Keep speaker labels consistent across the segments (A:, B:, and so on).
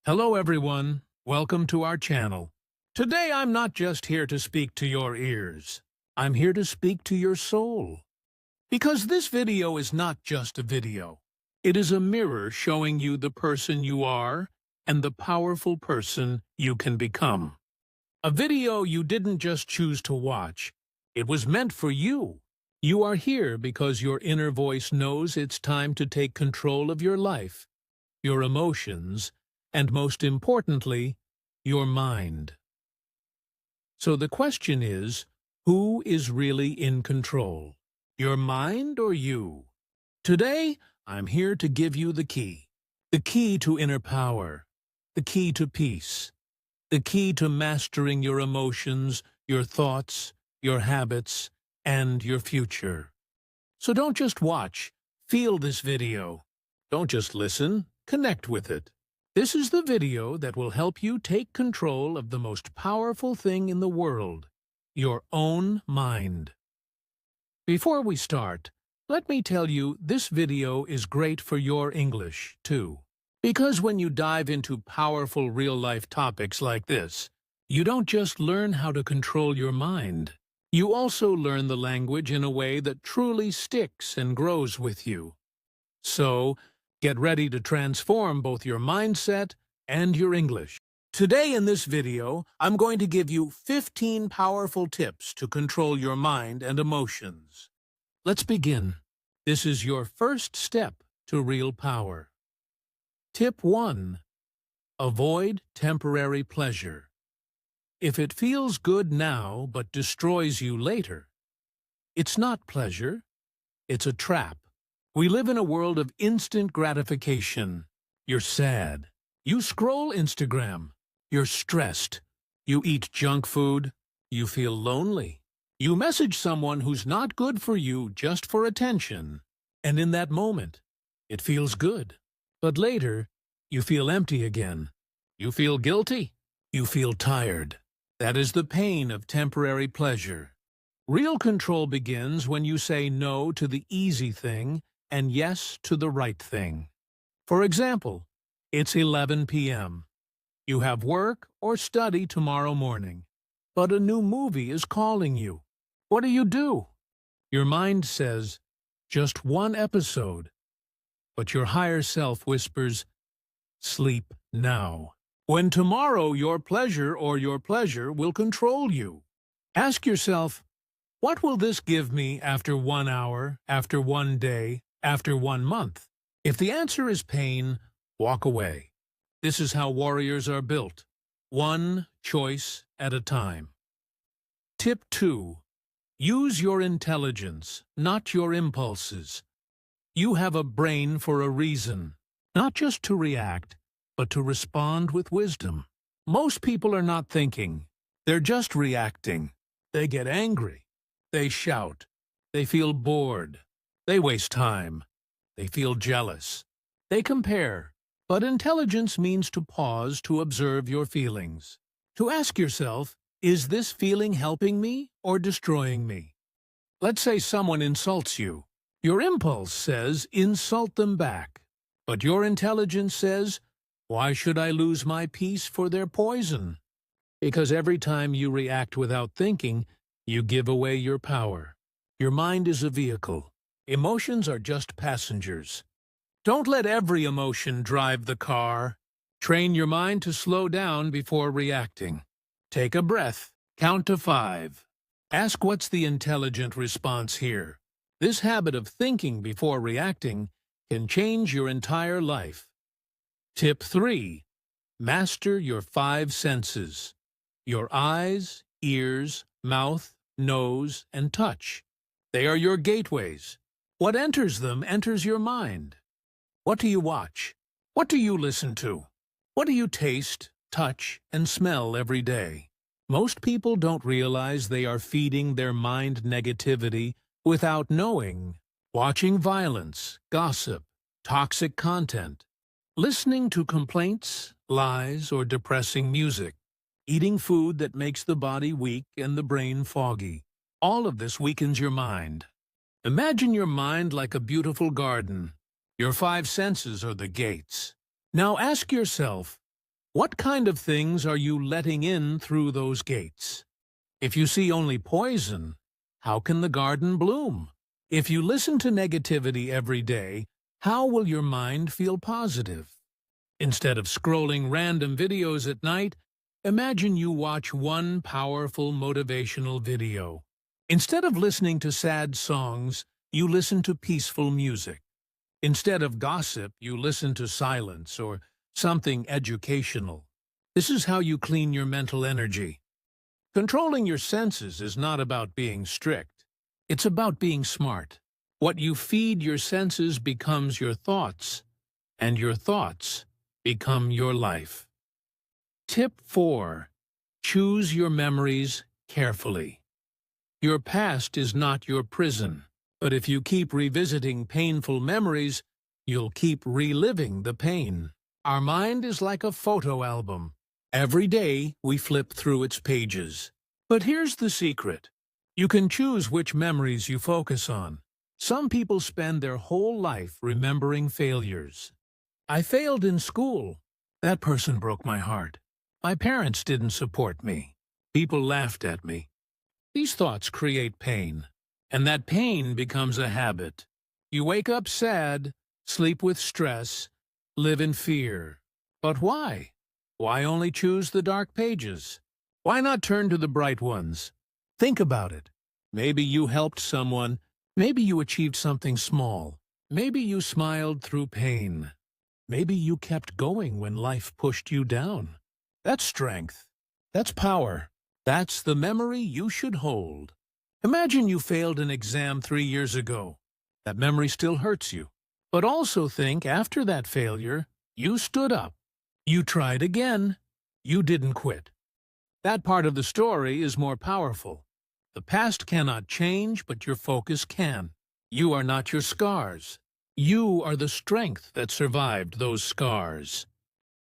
A: Hello everyone, welcome to our channel. Today I'm not just here to speak to your ears. I'm here to speak to your soul. Because this video is not just a video. It is a mirror showing you the person you are and the powerful person you can become. A video you didn't just choose to watch. It was meant for you. You are here because your inner voice knows it's time to take control of your life, your emotions, and most importantly, your mind. So the question is, who is really in control? Your mind or you? Today, I'm here to give you the key. The key to inner power. The key to peace. The key to mastering your emotions, your thoughts, your habits, and your future. So don't just watch, feel this video. Don't just listen, connect with it. This is the video that will help you take control of the most powerful thing in the world, your own mind. Before we start, let me tell you this video is great for your English, too. Because when you dive into powerful real-life topics like this, you don't just learn how to control your mind. You also learn the language in a way that truly sticks and grows with you. So, get ready to transform both your mindset and your English. Today in this video, I'm going to give you 15 powerful tips to control your mind and emotions. Let's begin. This is your first step to real power. Tip 1. Avoid temporary pleasure. If it feels good now but destroys you later, it's not pleasure, it's a trap. We live in a world of instant gratification. You're sad. You scroll Instagram. You're stressed. You eat junk food. You feel lonely. You message someone who's not good for you just for attention. And in that moment, it feels good. But later, you feel empty again. You feel guilty. You feel tired. That is the pain of temporary pleasure. Real control begins when you say no to the easy thing and yes to the right thing. For example, it's 11 p.m. You have work or study tomorrow morning, but a new movie is calling you. What do? Your mind says, just one episode. But your higher self whispers, sleep now. When tomorrow your pleasure will control you. Ask yourself, what will this give me after 1 hour, after 1 day, after 1 month? If the answer is pain, walk away. This is how warriors are built, one choice at a time. Tip 2. Use your intelligence, not your impulses. You have a brain for a reason, not just to react, but to respond with wisdom. Most people are not thinking, they're just reacting. They get angry, they shout, they feel bored. They waste time. They feel jealous. They compare. But intelligence means to pause to observe your feelings. To ask yourself, is this feeling helping me or destroying me? Let's say someone insults you. Your impulse says, insult them back. But your intelligence says, why should I lose my peace for their poison? Because every time you react without thinking, you give away your power. Your mind is a vehicle. Emotions are just passengers. Don't let every emotion drive the car. Train your mind to slow down before reacting. Take a breath. Count to 5. Ask what's the intelligent response here. This habit of thinking before reacting can change your entire life. Tip 3. Master your 5 senses. Your eyes, ears, mouth, nose, and touch. They are your gateways. What enters them enters your mind. What do you watch? What do you listen to? What do you taste, touch, and smell every day? Most people don't realize they are feeding their mind negativity without knowing. Watching violence, gossip, toxic content, listening to complaints, lies, or depressing music, eating food that makes the body weak and the brain foggy. All of this weakens your mind. Imagine your mind like a beautiful garden. Your 5 senses are the gates. Now ask yourself, What kind of things are you letting in through those gates? If you see only poison, how can the garden bloom? If you listen to negativity every day, how will your mind feel positive? Instead of scrolling random videos at night, imagine you watch one powerful motivational video. Instead of listening to sad songs, you listen to peaceful music. Instead of gossip, you listen to silence or something educational. This is how you clean your mental energy. Controlling your senses is not about being strict. It's about being smart. What you feed your senses becomes your thoughts, and your thoughts become your life. Tip 4. Choose your memories carefully. Your past is not your prison, but if you keep revisiting painful memories, you'll keep reliving the pain. Our mind is like a photo album. Every day we flip through its pages. But here's the secret. You can choose which memories you focus on. Some people spend their whole life remembering failures. I failed in school. That person broke my heart. My parents didn't support me. People laughed at me. These thoughts create pain, and that pain becomes a habit. You wake up sad, sleep with stress, live in fear. But why? Why only choose the dark pages? Why not turn to the bright ones? Think about it. Maybe you helped someone. Maybe you achieved something small. Maybe you smiled through pain. Maybe you kept going when life pushed you down. That's strength. That's power. That's the memory you should hold. Imagine you failed an exam 3 years ago. That memory still hurts you. But also think after that failure, you stood up. You tried again. You didn't quit. That part of the story is more powerful. The past cannot change, but your focus can. You are not your scars. You are the strength that survived those scars.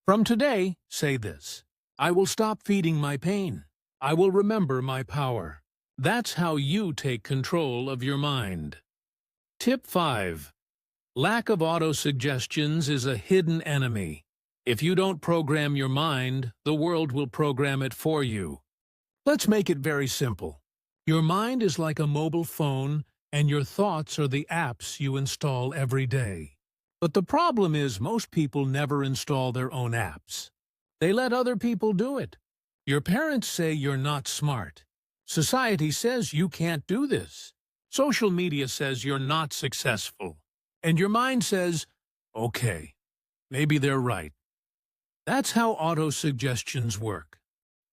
A: From today, say this: I will stop feeding my pain. I will remember my power. That's how you take control of your mind. Tip 5. Lack of autosuggestions is a hidden enemy. If you don't program your mind, the world will program it for you. Let's make it very simple. Your mind is like a mobile phone, and your thoughts are the apps you install every day. But the problem is most people never install their own apps. They let other people do it. Your parents say you're not smart. Society says you can't do this. Social media says you're not successful. And your mind says, okay, maybe they're right. That's how autosuggestions work.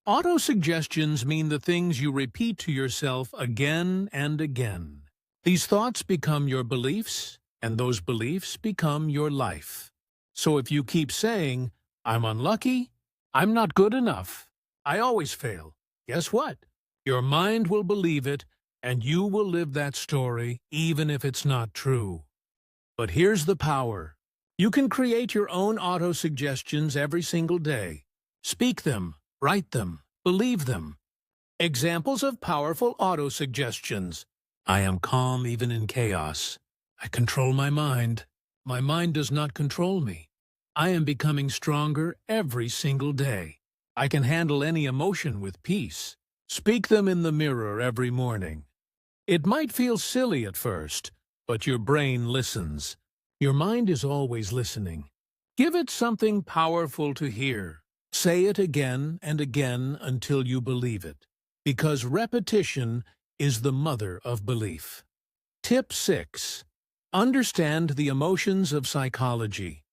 A: Autosuggestions mean the things you repeat to yourself again and again. These thoughts become your beliefs, and those beliefs become your life. So if you keep saying, I'm unlucky, I'm not good enough, I always fail, guess what? Your mind will believe it, and you will live that story even if it's not true. But here's the power. You can create your own autosuggestions every single day. Speak them, write them, believe them. Examples of powerful autosuggestions. I am calm even in chaos. I control my mind. My mind does not control me. I am becoming stronger every single day. I can handle any emotion with peace. Speak them in the mirror every morning. It might feel silly at first, but your brain listens. Your mind is always listening. Give it something powerful to hear. Say it again and again until you believe it, because repetition is the mother of belief. Tip 6. Understand the emotions of psychology.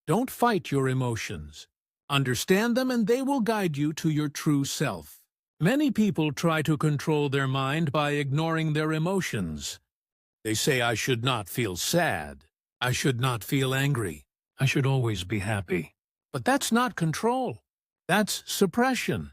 A: Don't fight your emotions. Understand them and they will guide you to your true self. Many people try to control their mind by ignoring their emotions. They say, I should not feel sad. I should not feel angry. I should always be happy. But that's not control. That's suppression.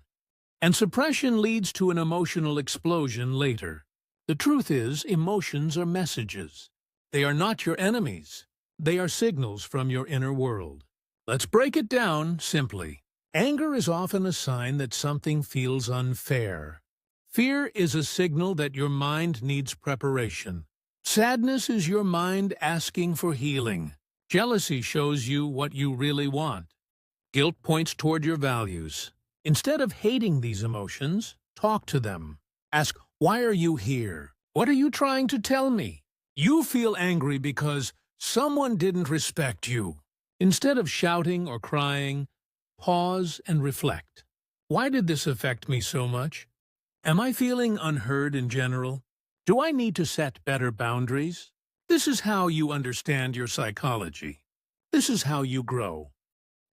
A: And suppression leads to an emotional explosion later. The truth is, emotions are messages. They are not your enemies. They are signals from your inner world. Let's break it down simply. Anger is often a sign that something feels unfair. Fear is a signal that your mind needs preparation. Sadness is your mind asking for healing. Jealousy shows you what you really want. Guilt points toward your values. Instead of hating these emotions, talk to them. Ask, why are you here? What are you trying to tell me? You feel angry because someone didn't respect you. Instead of shouting or crying, pause and reflect. Why did this affect me so much? Am I feeling unheard in general? Do I need to set better boundaries? This is how you understand your psychology. This is how you grow.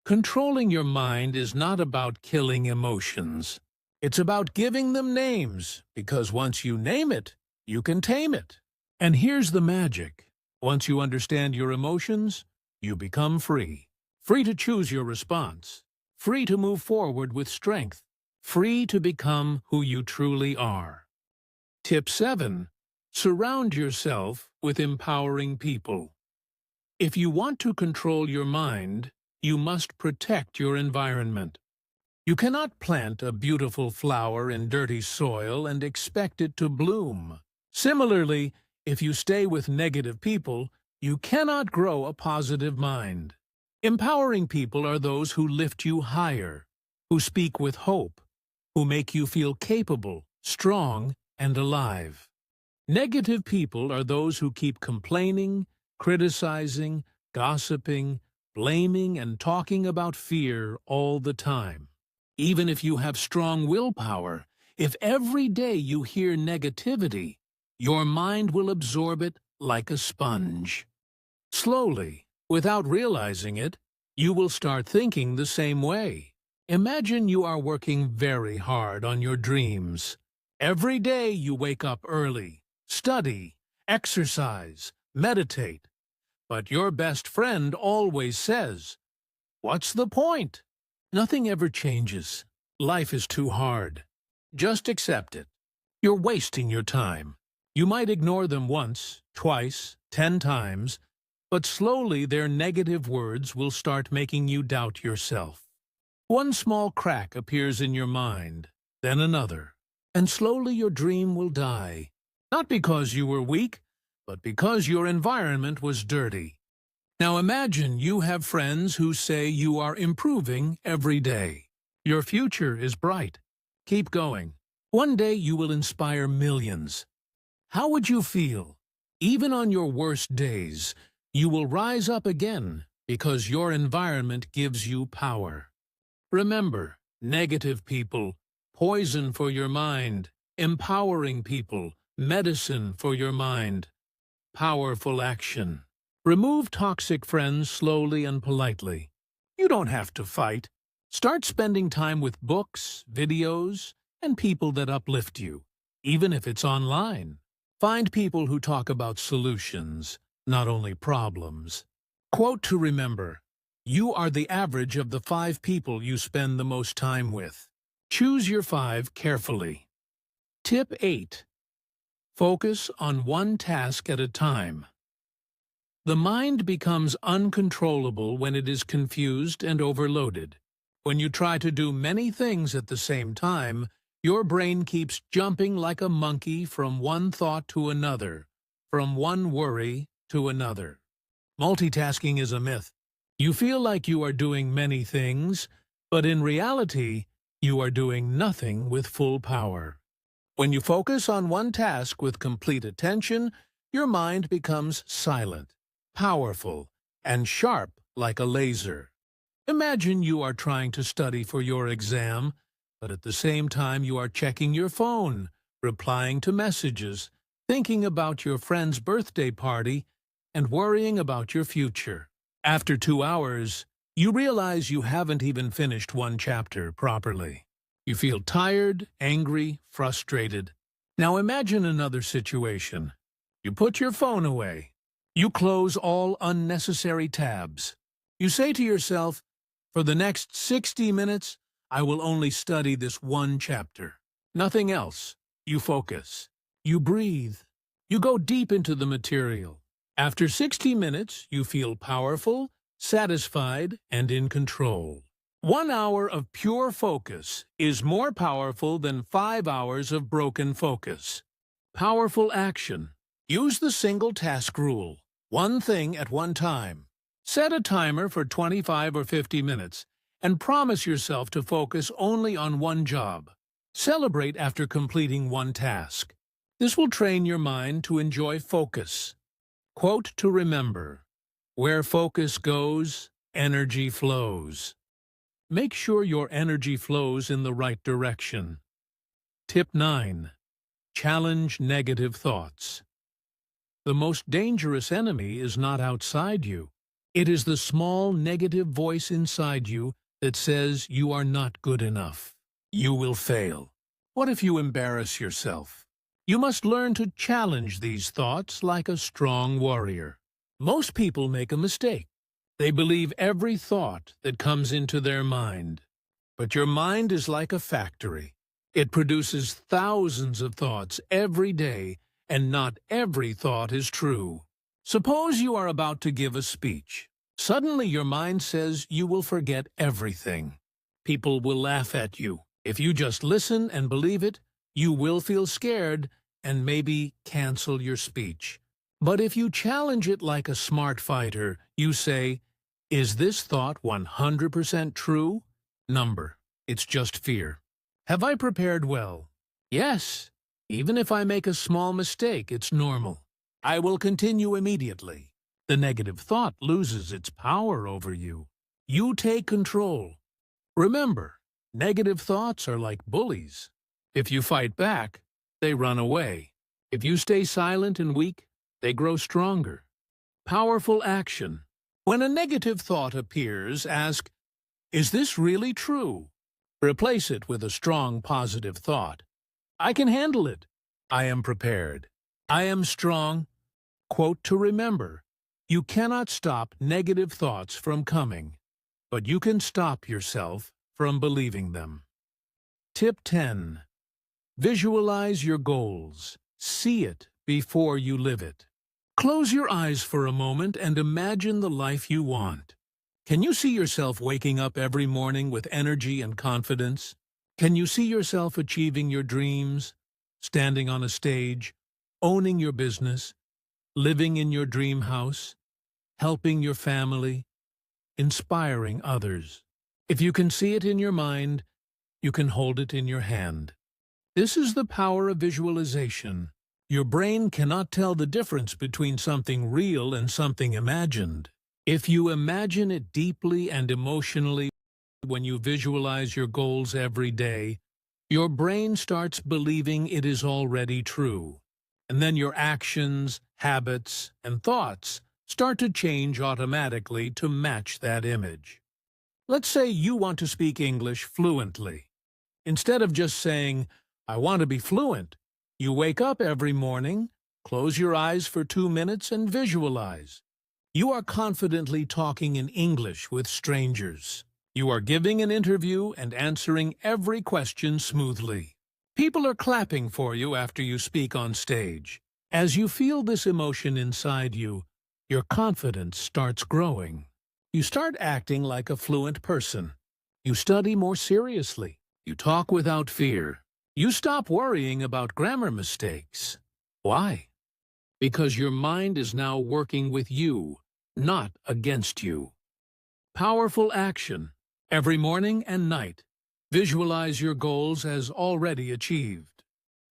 A: Controlling your mind is not about killing emotions. It's about giving them names, because once you name it, you can tame it. And here's the magic. Once you understand your emotions, you become free. Free to choose your response. Free to move forward with strength. Free to become who you truly are. Tip 7. Surround yourself with empowering people. If you want to control your mind, you must protect your environment. You cannot plant a beautiful flower in dirty soil and expect it to bloom. Similarly, if you stay with negative people, you cannot grow a positive mind. Empowering people are those who lift you higher, who speak with hope, who make you feel capable, strong, and alive. Negative people are those who keep complaining, criticizing, gossiping, blaming, and talking about fear all the time. Even if you have strong willpower, if every day you hear negativity, your mind will absorb it like a sponge. Slowly, without realizing it, you will start thinking the same way. Imagine you are working very hard on your dreams. Every day you wake up early, study, exercise, meditate. But your best friend always says, "What's the point?" Nothing ever changes. Life is too hard. Just accept it. You're wasting your time. You might ignore them once, twice, 10 times, but slowly their negative words will start making you doubt yourself. One small crack appears in your mind, then another, and slowly your dream will die. Not because you were weak, but because your environment was dirty. Now imagine you have friends who say you are improving every day. Your future is bright. Keep going. One day you will inspire millions. How would you feel? Even on your worst days, you will rise up again because your environment gives you power. Remember, negative people, poison for your mind. Empowering people, medicine for your mind. Powerful action. Remove toxic friends slowly and politely. You don't have to fight. Start spending time with books, videos, and people that uplift you, even if it's online. Find people who talk about solutions, not only problems. Quote to remember: you are the average of the 5 people you spend the most time with. Choose your 5 carefully. Tip 8. Focus on one task at a time. The mind becomes uncontrollable when it is confused and overloaded. When you try to do many things at the same time, your brain keeps jumping like a monkey from one thought to another, from one worry to another. Multitasking is a myth. You feel like you are doing many things, but in reality, you are doing nothing with full power. When you focus on one task with complete attention, your mind becomes silent, powerful, and sharp like a laser. Imagine you are trying to study for your exam, but at the same time you are checking your phone, replying to messages, thinking about your friend's birthday party, and worrying about your future. After 2 hours, you realize you haven't even finished one chapter properly. You feel tired, angry, frustrated. Now imagine another situation. You put your phone away. You close all unnecessary tabs. You say to yourself, "For the next 60 minutes, I will only study this one chapter. Nothing else." You focus. You breathe. You go deep into the material. After 60 minutes, you feel powerful, satisfied, and in control. 1 hour of pure focus is more powerful than 5 hours of broken focus. Powerful action. Use the single task rule. One thing at one time. Set a timer for 25 or 50 minutes and promise yourself to focus only on one job. Celebrate after completing one task. This will train your mind to enjoy focus. Quote to remember: "Where focus goes, energy flows." Make sure your energy flows in the right direction. Tip 9. Challenge negative thoughts. The most dangerous enemy is not outside you. It is the small negative voice inside you that says you are not good enough. You will fail. What if you embarrass yourself? You must learn to challenge these thoughts like a strong warrior. Most people make a mistake. They believe every thought that comes into their mind. But your mind is like a factory. It produces thousands of thoughts every day, and not every thought is true. Suppose you are about to give a speech. Suddenly your mind says you will forget everything. People will laugh at you. If you just listen and believe it, you will feel scared and maybe cancel your speech. But if you challenge it like a smart fighter, you say, "Is this thought 100% true? Number, it's just fear. Have I prepared well? Yes. Even if I make a small mistake, it's normal. I will continue immediately." The negative thought loses its power over you. You take control. Remember, negative thoughts are like bullies. If you fight back, they run away. If you stay silent and weak, they grow stronger. Powerful action. When a negative thought appears, ask, "Is this really true?" Replace it with a strong positive thought. "I can handle it. I am prepared. I am strong." Quote to remember: you cannot stop negative thoughts from coming, but you can stop yourself from believing them. Tip 10. Visualize your goals. See it before you live it. Close your eyes for a moment and imagine the life you want. Can you see yourself waking up every morning with energy and confidence? Can you see yourself achieving your dreams, standing on a stage, owning your business, living in your dream house, helping your family, inspiring others? If you can see it in your mind, you can hold it in your hand. This is the power of visualization. Your brain cannot tell the difference between something real and something imagined. If you imagine it deeply and emotionally when you visualize your goals every day, your brain starts believing it is already true. And then your actions, habits, and thoughts start to change automatically to match that image. Let's say you want to speak English fluently. Instead of just saying, "I want to be fluent," you wake up every morning, close your eyes for 2 minutes, and visualize. You are confidently talking in English with strangers. You are giving an interview and answering every question smoothly. People are clapping for you after you speak on stage. As you feel this emotion inside you, your confidence starts growing. You start acting like a fluent person. You study more seriously. You talk without fear. You stop worrying about grammar mistakes. Why? Because your mind is now working with you, not against you. Powerful action. Every morning and night, visualize your goals as already achieved.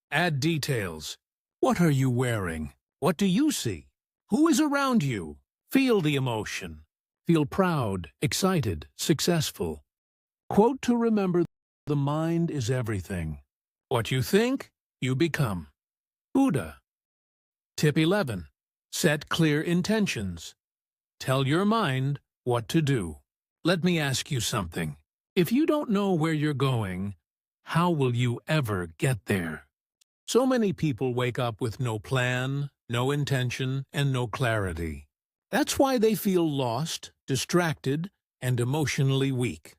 A: Add details. What are you wearing? What do you see? Who is around you? Feel the emotion. Feel proud, excited, successful. Quote to remember: the mind is everything. What you think, you become. Buddha. Tip 11. Set clear intentions. Tell your mind what to do. Let me ask you something. If you don't know where you're going, how will you ever get there? So many people wake up with no plan, no intention, and no clarity. That's why they feel lost, distracted, and emotionally weak.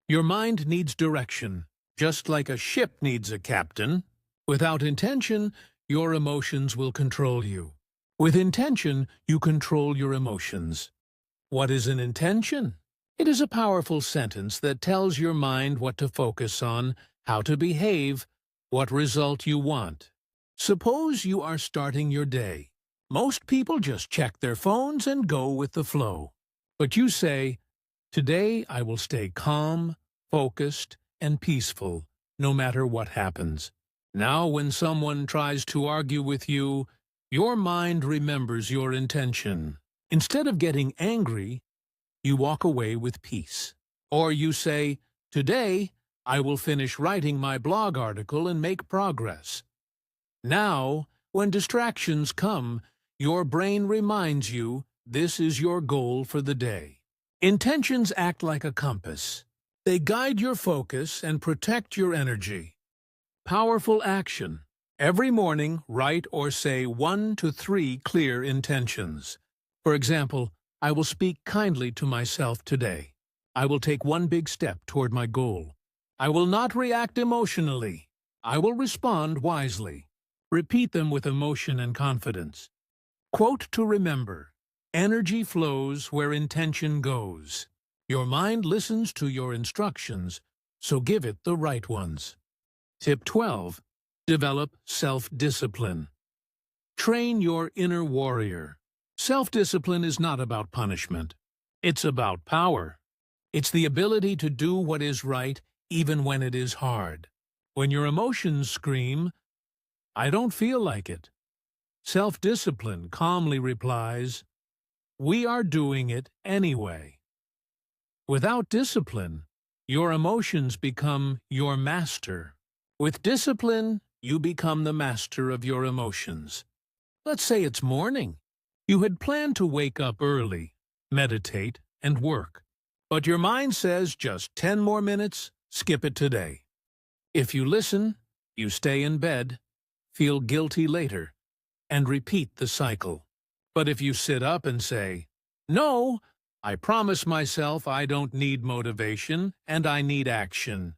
A: Your mind needs direction, just like a ship needs a captain. Without intention, your emotions will control you. With intention, you control your emotions. What is an intention? It is a powerful sentence that tells your mind what to focus on, how to behave, what result you want. Suppose you are starting your day. Most people just check their phones and go with the flow. But you say, Today I will stay calm, focused, and peaceful, no matter what happens. Now when someone tries to argue with you, your mind remembers your intention. Instead of getting angry, you walk away with peace. Or you say, "Today, I will finish writing my blog article and make progress." Now, when distractions come, your brain reminds you this is your goal for the day. Intentions act like a compass. They guide your focus and protect your energy. Powerful action. Every morning, write or say 1 to 3 clear intentions. For example, I will speak kindly to myself today. I will take one big step toward my goal. I will not react emotionally. I will respond wisely. Repeat them with emotion and confidence. Quote to remember: energy flows where intention goes. Your mind listens to your instructions, so give it the right ones. Tip 12. Develop self-discipline. Train your inner warrior. Self-discipline is not about punishment. It's about power. It's the ability to do what is right even when it is hard. When your emotions scream, "I don't feel like it," self-discipline calmly replies, "We are doing it anyway." Without discipline, your emotions become your master. With discipline, you become the master of your emotions. Let's say it's morning. You had planned to wake up early, meditate, and work. But your mind says just 10 more minutes, skip it today. If you listen, you stay in bed, feel guilty later, and repeat the cycle. But if you sit up and say, "No, I promise myself I don't need motivation and I need action,"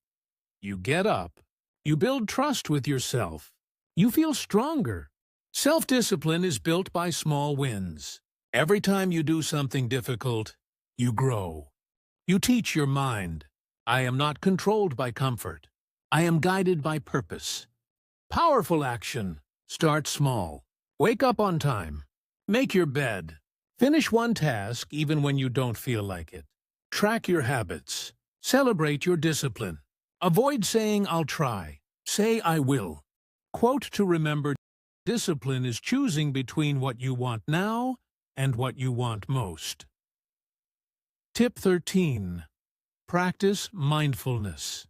A: you get up. You build trust with yourself. You feel stronger. Self-discipline is built by small wins. Every time you do something difficult, you grow. You teach your mind, "I am not controlled by comfort. I am guided by purpose." Powerful action. Start small. Wake up on time. Make your bed. Finish one task even when you don't feel like it. Track your habits. Celebrate your discipline. Avoid saying "I'll try." Say "I will." Quote to remember: discipline is choosing between what you want now and what you want most. Tip 13. Practice mindfulness.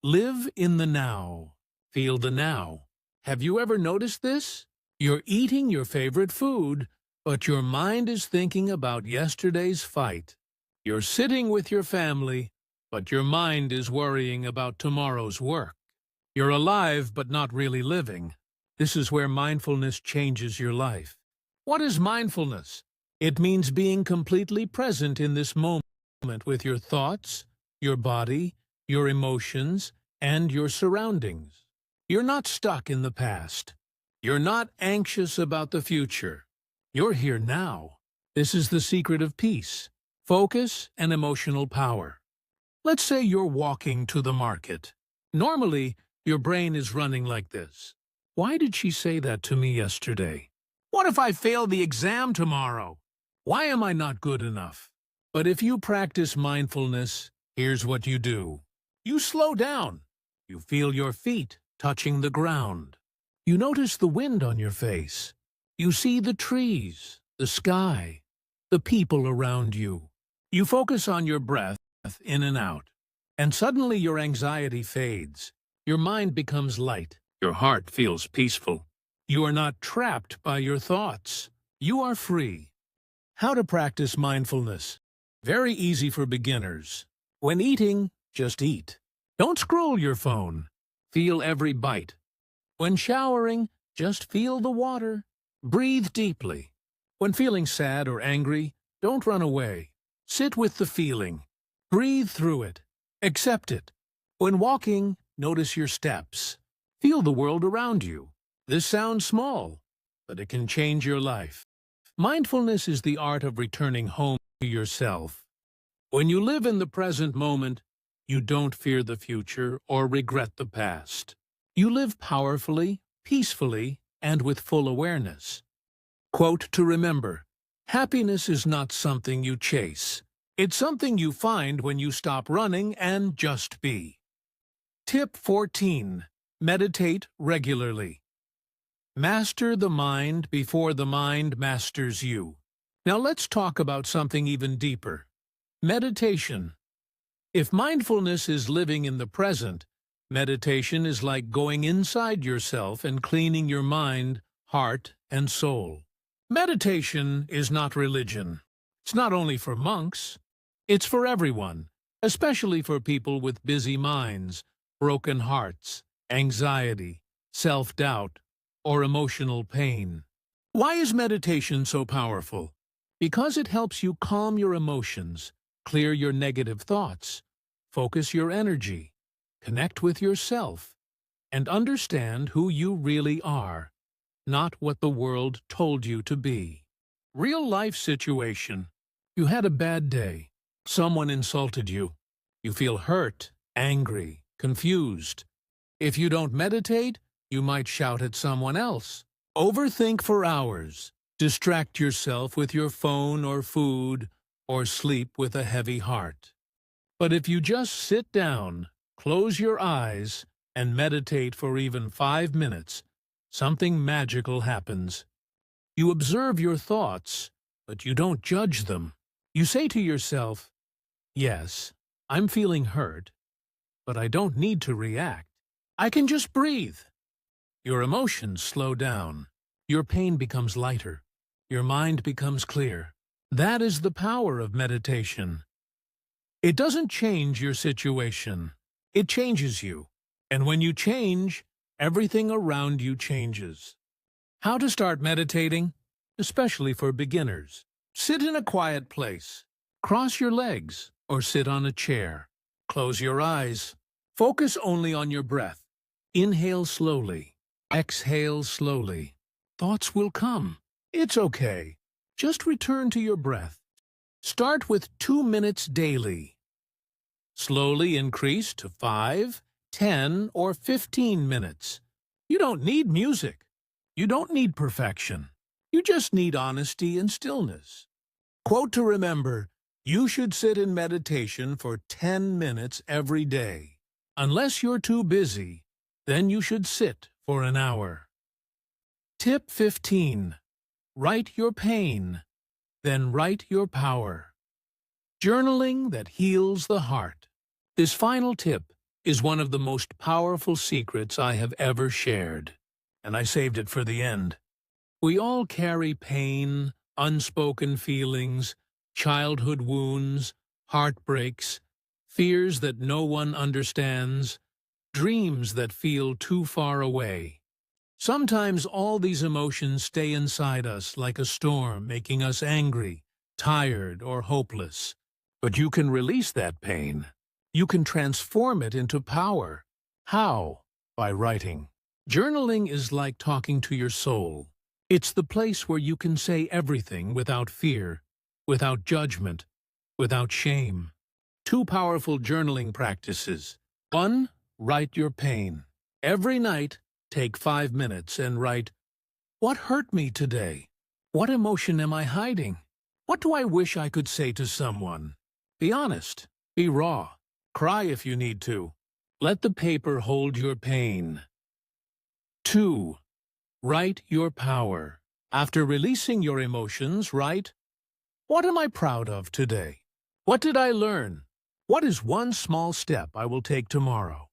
A: Live in the now. Feel the now. Have you ever noticed this? You're eating your favorite food, but your mind is thinking about yesterday's fight. You're sitting with your family, but your mind is worrying about tomorrow's work. You're alive but not really living. This is where mindfulness changes your life. What is mindfulness? It means being completely present in this moment with your thoughts, your body, your emotions, and your surroundings. You're not stuck in the past. You're not anxious about the future. You're here now. This is the secret of peace, focus, and emotional power. Let's say you're walking to the market. Normally, your brain is running like this. Why did she say that to me yesterday? What if I fail the exam tomorrow? Why am I not good enough? But if you practice mindfulness, here's what you do. You slow down. You feel your feet touching the ground. You notice the wind on your face. You see the trees, the sky, the people around you. You focus on your breath in and out, and suddenly your anxiety fades. Your mind becomes light. Your heart feels peaceful. You are not trapped by your thoughts. You are free. How to practice mindfulness? Very easy for beginners. When eating, just eat. Don't scroll your phone. Feel every bite. When showering, just feel the water. Breathe deeply. When feeling sad or angry, don't run away. Sit with the feeling. Breathe through it. Accept it. When walking, notice your steps. Feel the world around you. This sounds small, but it can change your life. Mindfulness is the art of returning home to yourself. When you live in the present moment, you don't fear the future or regret the past. You live powerfully, peacefully, and with full awareness. Quote to remember: happiness is not something you chase. It's something you find when you stop running and just be. Tip 14. Meditate regularly. Master the mind before the mind masters you. Now let's talk about something even deeper. Meditation. If mindfulness is living in the present, meditation is like going inside yourself and cleaning your mind, heart, and soul. Meditation is not religion. It's not only for monks. It's for everyone, especially for people with busy minds, broken hearts, anxiety, self-doubt, or emotional pain. Why is meditation so powerful? Because it helps you calm your emotions, clear your negative thoughts, focus your energy, connect with yourself, and understand who you really are, not what the world told you to be. Real life situation. You had a bad day. Someone insulted you. You feel hurt, angry, confused. If you don't meditate, you might shout at someone else. Overthink for hours. Distract yourself with your phone or food, or sleep with a heavy heart. But if you just sit down, close your eyes, and meditate for even 5 minutes, something magical happens. You observe your thoughts, but you don't judge them. You say to yourself, "Yes, I'm feeling hurt, but I don't need to react. I can just breathe." Your emotions slow down. Your pain becomes lighter. Your mind becomes clear. That is the power of meditation. It doesn't change your situation. It changes you. And when you change, everything around you changes. How to start meditating? Especially for beginners. Sit in a quiet place. Cross your legs or sit on a chair. Close your eyes. Focus only on your breath. Inhale slowly. Exhale slowly. Thoughts will come. It's okay. Just return to your breath. Start with 2 minutes daily. Slowly increase to 5, 10, or 15 minutes. You don't need music. You don't need perfection. You just need honesty and stillness. Quote to remember, you should sit in meditation for 10 minutes every day. Unless you're too busy, then you should sit for an hour. Tip 15. Write your pain, then write your power. Journaling that heals the heart. This final tip is one of the most powerful secrets I have ever shared, and I saved it for the end. We all carry pain, unspoken feelings, childhood wounds, heartbreaks, fears that no one understands, dreams that feel too far away. Sometimes all these emotions stay inside us like a storm, making us angry, tired, or hopeless. But you can release that pain. You can transform it into power. How? By writing. Journaling is like talking to your soul. It's the place where you can say everything without fear, without judgment, without shame. 2 powerful journaling practices. 1. Write your pain. Every night, take 5 minutes and write, "What hurt me today? What emotion am I hiding? What do I wish I could say to someone?" Be honest. Be raw. Cry if you need to. Let the paper hold your pain. 2. Write your power. After releasing your emotions, write, "What am I proud of today? What did I learn? What is one small step I will take tomorrow?"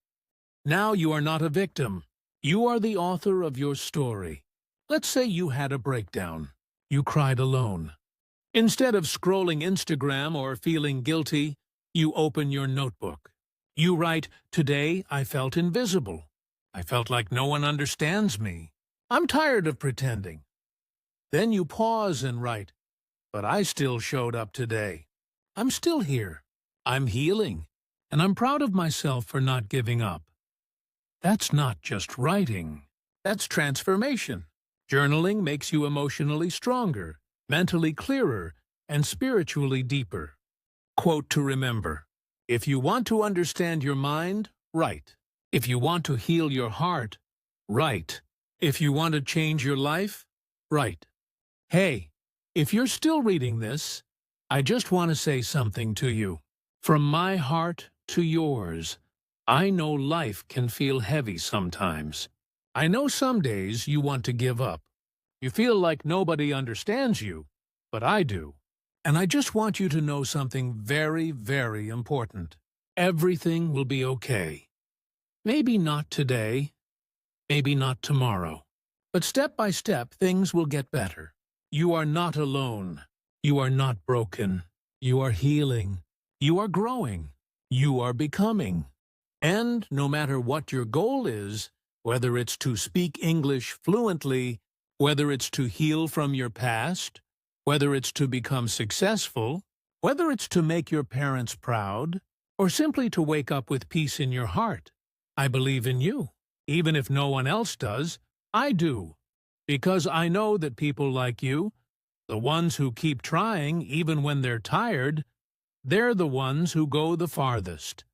A: Now you are not a victim. You are the author of your story. Let's say you had a breakdown. You cried alone. Instead of scrolling Instagram or feeling guilty, you open your notebook. You write, "Today I felt invisible. I felt like no one understands me. I'm tired of pretending." Then you pause and write, "But I still showed up today. I'm still here. I'm healing, and I'm proud of myself for not giving up." That's not just writing. That's transformation. Journaling makes you emotionally stronger, mentally clearer, and spiritually deeper. Quote to remember, "If you want to understand your mind, write. If you want to heal your heart, write. If you want to change your life, write." Hey, if you're still reading this, I just want to say something to you. From my heart to yours, I know life can feel heavy sometimes. I know some days you want to give up. You feel like nobody understands you, but I do. And I just want you to know something very, very important. Everything will be okay. Maybe not today, maybe not tomorrow, but step by step things will get better. You are not alone. You are not broken. You are healing. You are growing. You are becoming. And no matter what your goal is, whether it's to speak English fluently, whether it's to heal from your past, whether it's to become successful, whether it's to make your parents proud, or simply to wake up with peace in your heart, I believe in you. Even if no one else does, I do. Because I know that people like you, the ones who keep trying even when they're tired, they're the ones who go the farthest.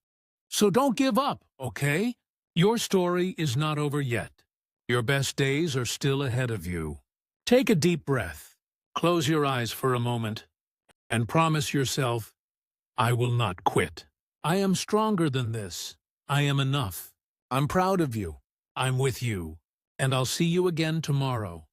A: So don't give up, okay? Your story is not over yet. Your best days are still ahead of you. Take a deep breath, close your eyes for a moment, and promise yourself, I will not quit. I am stronger than this. I am enough. I'm proud of you. I'm with you. And I'll see you again tomorrow.